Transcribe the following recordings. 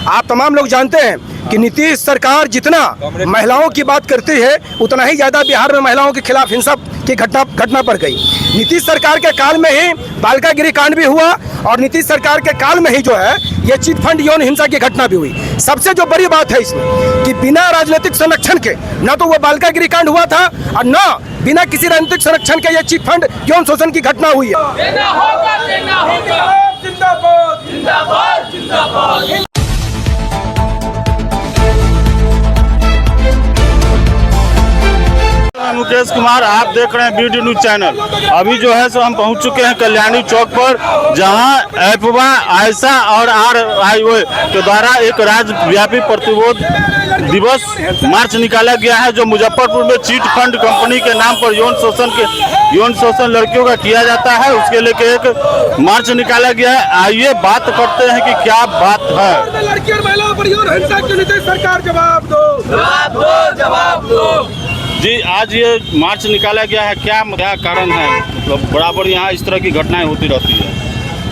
आप तमाम लोग जानते हैं कि नीतीश सरकार जितना महिलाओं की बात करती है उतना ही ज़्यादा बिहार में महिलाओं के खिलाफ हिंसा की घटना बढ़ गई। नीतीश सरकार के काल में ही बालिका गृह कांड भी हुआ और नीतीश सरकार के काल में ही जो है ये चिट फंड यौन हिंसा की घटना भी हुई। सबसे जो बड़ी बात है इसमें कि बिना राजनीतिक संरक्षण के न तो वो बालिका गृह कांड हुआ था और न बिना किसी राजनीतिक संरक्षण के ये चिट फंड यौन शोषण की घटना हुई है। जिंदाबाद जिंदाबाद जिंदाबाद। मुकेश कुमार, आप देख रहे हैं बीडी न्यूज चैनल। अभी जो है सो हम पहुंच चुके हैं कल्याणी चौक पर, जहां एपवा, आयशा और RIO के द्वारा एक राज्यव्यापी प्रतिरोध दिवस मार्च निकाला गया है, जो मुजफ्फरपुर में चिट फंड कंपनी के नाम पर यौन शोषण लड़कियों का किया जाता है, उसके लेके एक मार्च निकाला गया है। आइए बात करते हैं कि क्या बात है। लड़की और महिलाओं पर यौन हिंसा के नीतीश सरकार जवाब दो, जवाब दो, जवाब दो। जी, आज ये मार्च निकाला गया है, क्या कारण है? मतलब बराबर यहाँ इस तरह की घटनाएं होती रहती है।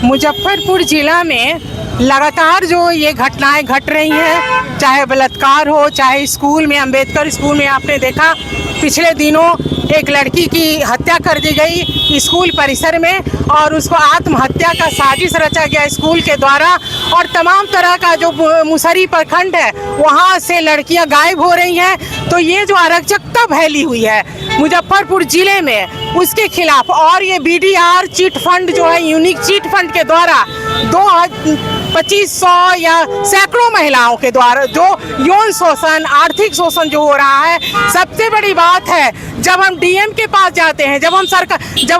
मुजफ्फरपुर जिला में लगातार जो ये घटनाएं घट रही हैं, चाहे बलात्कार हो, चाहे स्कूल में, अंबेडकर स्कूल में आपने देखा पिछले दिनों एक लड़की की हत्या कर दी गई स्कूल परिसर में और उसको आत्महत्या का साजिश रचा गया स्कूल के द्वारा। और तमाम तरह का जो मुसहरी प्रखंड है वहाँ से लड़कियां गायब हो रही हैं। तो ये जो अराजकता फैली हुई है मुजफ्फरपुर जिले में, उसके खिलाफ और ये BDR चिट फंड जो है यूनिक चिट फंड के द्वारा 2500 या सैकड़ों महिलाओं के द्वारा जो यौन शोषण, आर्थिक शोषण जो हो रहा है। सबसे बड़ी बात है जब हम DM के पास जाते हैं, जब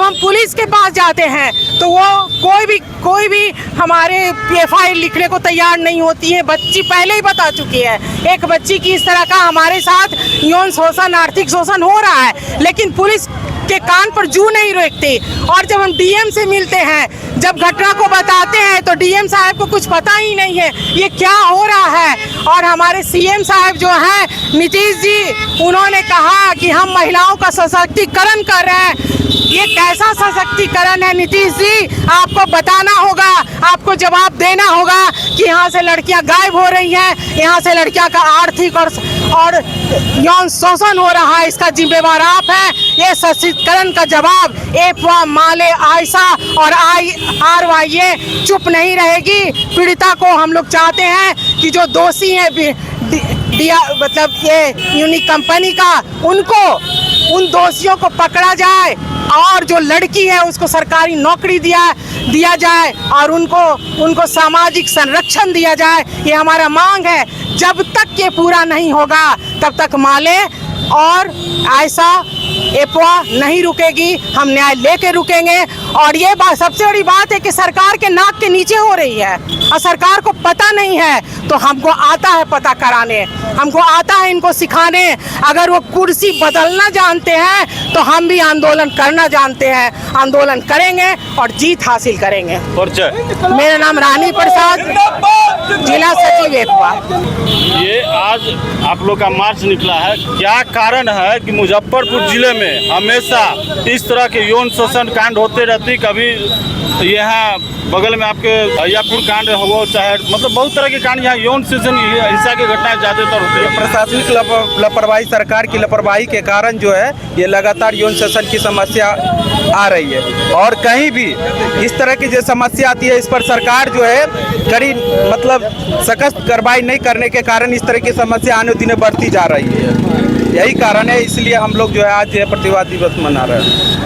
हम पुलिस के पास जाते हैं तो वो कोई भी हमारे FIR लिखने को तैयार नहीं होती है। बच्ची पहले ही बता चुकी है, एक बच्ची की इस तरह का हमारे साथ यौन शोषण, आर्थिक शोषण हो रहा है, लेकिन पुलिस के कान पर जू नहीं रोकती। और जब हम DM से मिलते हैं, जब घटना को बताते हैं तो DM साहब को कुछ पता ही नहीं है ये क्या हो रहा है। और हमारे CM साहब जो हैं नीतीश जी, उन्होंने कहा कि हम महिलाओं का सशक्तिकरण कर रहे हैं। ये कैसा सशक्तिकरण है नीतीश जी? आपको बताना होगा, आपको जवाब देना होगा कि यहाँ से लड़कियाँ गायब हो रही हैं, यहाँ से लड़कियाँ का आर्थिक और यौन शोषण हो रहा है, इसका जिम्मेवार आप हैं। ये सशक्तिकरण का जवाब एपवा, माले, आयशा और RIO चुप नहीं रहेगी। पीड़िता को हम लोग चाहते हैं कि जो दोषी हैं मतलब ये यूनिक कंपनी का, उन दोषियों को पकड़ा जाए और जो लड़की है उसको सरकारी नौकरी दिया जाए और उनको सामाजिक संरक्षण दिया जाए। ये हमारा मांग है। जब तक ये पूरा नहीं होगा तब तक माले और आयशा, एपवा नहीं रुकेगी, हम न्याय लेके रुकेंगे। और ये बात सबसे बड़ी बात है कि सरकार के नाक के नीचे हो रही है और सरकार को पता नहीं है, तो हमको आता है पता कराने, हमको आता है इनको सिखाने। अगर वो कुर्सी बदलना जानते हैं तो हम भी आंदोलन करना जानते हैं, आंदोलन करेंगे और जीत हासिल करेंगे। मेरा नाम रानी प्रसाद, जिला सचिव एपवा। ये आज आप लोग का मार्च निकला है, क्या कारण है कि मुजफ्फरपुर जिले में हमेशा इस तरह के यौन शोषण कांड होते रहते? कभी यहाँ बगल में आपके अय्यापुर कांड हो, चाहे मतलब बहुत तरह के कांड यहाँ यौन शोषण हिंसा की घटनाएं ज्यादातर होती है। प्रशासनिक लापरवाही, सरकार की लापरवाही के कारण जो है ये लगातार यौन शोषण की समस्या आ रही है। और कहीं भी इस तरह की जो समस्या आती है, इस पर सरकार जो है कड़ी मतलब सख्त कार्रवाई नहीं करने के कारण इस तरह की समस्या आने दिन बढ़ती जा रही है। यही कारण है, इसलिए हम लोग जो है आज ये प्रतिवाद दिवस मना रहे हैं।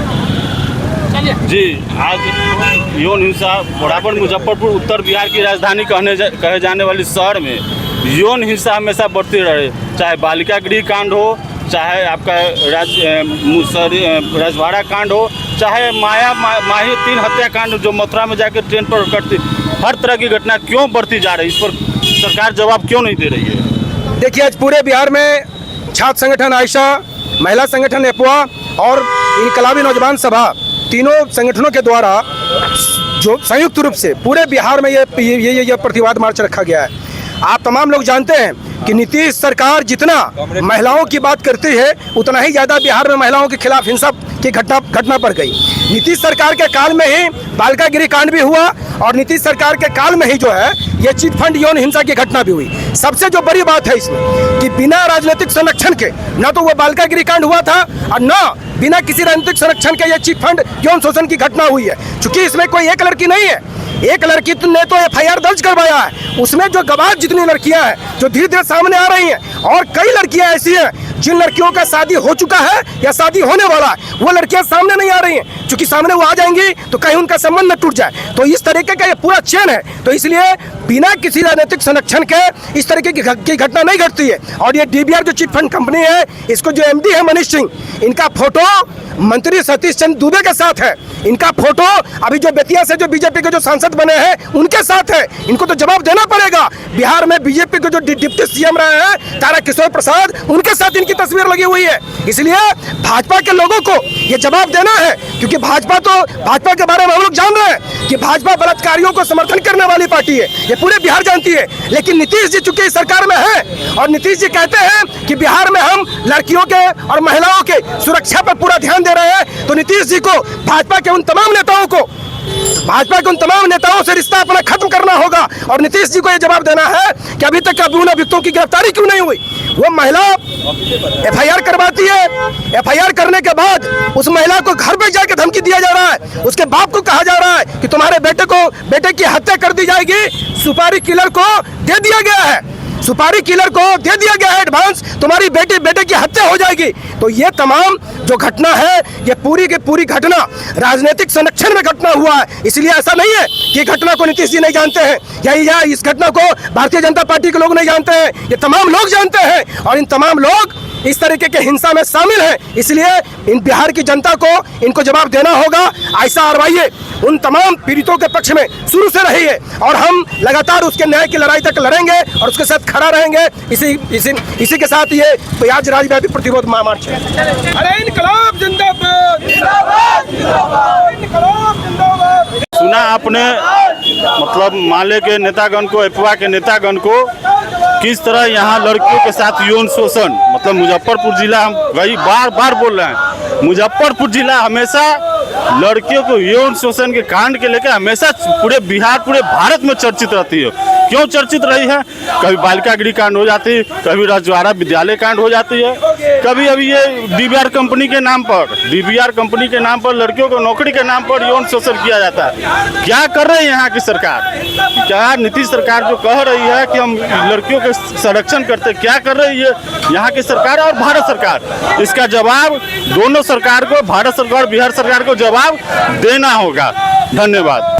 जी, आज यौन हिंसा बराबर मुजफ्फरपुर उत्तर बिहार की राजधानी कहे जाने वाली शहर में यौन हिंसा हमेशा बढ़ती रहे, चाहे बालिका गृह कांड हो, चाहे आपका राजवाड़ा कांड हो, चाहे माही 3 हत्याकांड जो मथुरा में जाकर ट्रेन पर करती, हर तरह की घटना क्यों बढ़ती जा रही है? इस पर सरकार जवाब क्यों नहीं दे रही है? देखिए, आज पूरे बिहार में छात्र संगठन आयशा, महिला संगठन एपवा और इनकलाबी नौजवान सभा, तीनों संगठनों के द्वारा जो संयुक्त रूप से पूरे बिहार में ये प्रतिवाद मार्च रखा गया है। आप तमाम लोग जानते हैं कि नीतीश सरकार जितना महिलाओं की बात करती है उतना ही ज़्यादा बिहार में महिलाओं के खिलाफ हिंसा की घटना पर गई। नीतीश सरकार के काल में ही बालिका गृह कांड भी हुआ और नीतीश सरकार के काल में ही जो है ये चिट फंड यौन हिंसा की घटना भी हुई। सबसे जो बड़ी बात है इसमें कि बिना राजनीतिक संरक्षण के न तो वो बालिका गृह कांड हुआ था और न बिना किसी राजनीतिक संरक्षण के ये चिट फंड यौन शोषण की घटना हुई है। चूंकि इसमें कोई एक लड़की नहीं है, एक लड़की ने तो एफआईआर दर्ज करवाया है, उसमें जो गवाह जितनी लड़कियां हैं जो धीरे धीरे सामने आ रही हैं और कई लड़कियां ऐसी हैं जिन लड़कियों का शादी हो चुका है या शादी होने वाला है, वो लड़कियां सामने नहीं आ रही हैं। चूंकि सामने वो आ जाएंगी तो कहीं उनका संबंध न टूट जाए। तो इस तरीके का ये पूरा चेन है। तो इसलिए बिना किसी राजनीतिक संरक्षण के इस तरीके की घटना नहीं घटती है। और ये डीबीआर जो चिट फंड कंपनी है, इसको जो एमडी है मनीष सिंह, इनका फोटो मंत्री सतीश चंद्र दूबे के साथ है। इनका फोटो अभी जो बेतिया से जो बीजेपी के जो सांसद बने हैं उनके साथ है। इनको तो जवाब देना पड़ेगा। बिहार में बीजेपी के जो डिप्टी सीएम रहे हैं तारकिशोर प्रसाद, उनके साथ इनकी तस्वीर लगी हुई है। इसलिए भाजपा के लोगों को ये जवाब देना है, क्योंकि भाजपा के बारे में हम लोग जान रहे हैं कि भाजपा बलात्कारियों को समर्थन करने वाली पार्टी है, ये पूरे बिहार जानती है। लेकिन नीतीश जी चूंकि इस सरकार में है और नीतीश जी कहते हैं कि बिहार में हम लड़कियों के और महिलाओं के सुरक्षा पर पूरा ध्यान दे रहे हैं, तो नीतीश जी को भाजपा के उन तमाम नेताओं से रिश्ता अपना खत्म करना होगा। और नीतीश जी को यह जवाब देना है कि अभी तक उन अभियुक्तों की गिरफ्तारी क्यों नहीं हुई। वो महिला एफआईआर करवाती है, एफआईआर करने के बाद उस महिला को घर पे जाके धमकी दिया जा रहा है, उसके बाप को कहा जा रहा है कि तुम्हारे बेटे की हत्या कर दी जाएगी। सुपारी किलर को दे दिया गया है, सुपारी किलर को दे दिया गया है एडवांस, तुम्हारी बेटे की हत्या हो जाएगी। तो ये तमाम जो घटना है, ये पूरी की पूरी घटना राजनीतिक संरक्षण में घटना हुआ है। इसलिए ऐसा नहीं है कि घटना को नीतीश जी नहीं जानते हैं या इस घटना को भारतीय जनता पार्टी के लोग नहीं जानते हैं, ये तमाम लोग जानते हैं और इन तमाम लोग इस तरीके के हिंसा में शामिल हैं। इसलिए इन बिहार की जनता को इनको जवाब देना होगा। ऐसा कार्रवाई उन तमाम पीड़ितों के पक्ष में शुरू से रही है और हम लगातार उसके न्याय की लड़ाई तक लड़ेंगे और उसके साथ खड़ा रहेंगे। इसी के साथ ये आज राज्यव्यापी प्रतिरोध महामार्च है। अरे इनकलाब जिंदाबाद, इनकलाब जिंदाबाद। सुना आपने मतलब माले के नेतागण को, एफवा के नेतागण को किस तरह यहाँ लड़कियों के साथ यौन शोषण, मतलब मुजफ्फरपुर जिला, हम वही बार बार बोल रहे हैं, मुजफ्फरपुर जिला हमेशा लड़कियों को यौन शोषण के कांड के लेकर हमेशा पूरे बिहार, पूरे भारत में चर्चित रहती है। क्यों चर्चित रही है? कभी बालिका गृह कांड हो जाती है, कभी रजवाड़ा विद्यालय कांड हो जाती है, कभी अभी ये डीबीआर कंपनी के नाम पर लड़कियों को नौकरी के नाम पर यौन शोषण किया जाता है। क्या कर रही है यहाँ की सरकार? क्या नीतीश सरकार जो कह रही है कि हम लड़कियों के संरक्षण करते, क्या कर रही है यहाँ की सरकार और भारत सरकार? इसका जवाब दोनों सरकार को, भारत सरकार और बिहार सरकार को जवाब देना होगा। धन्यवाद।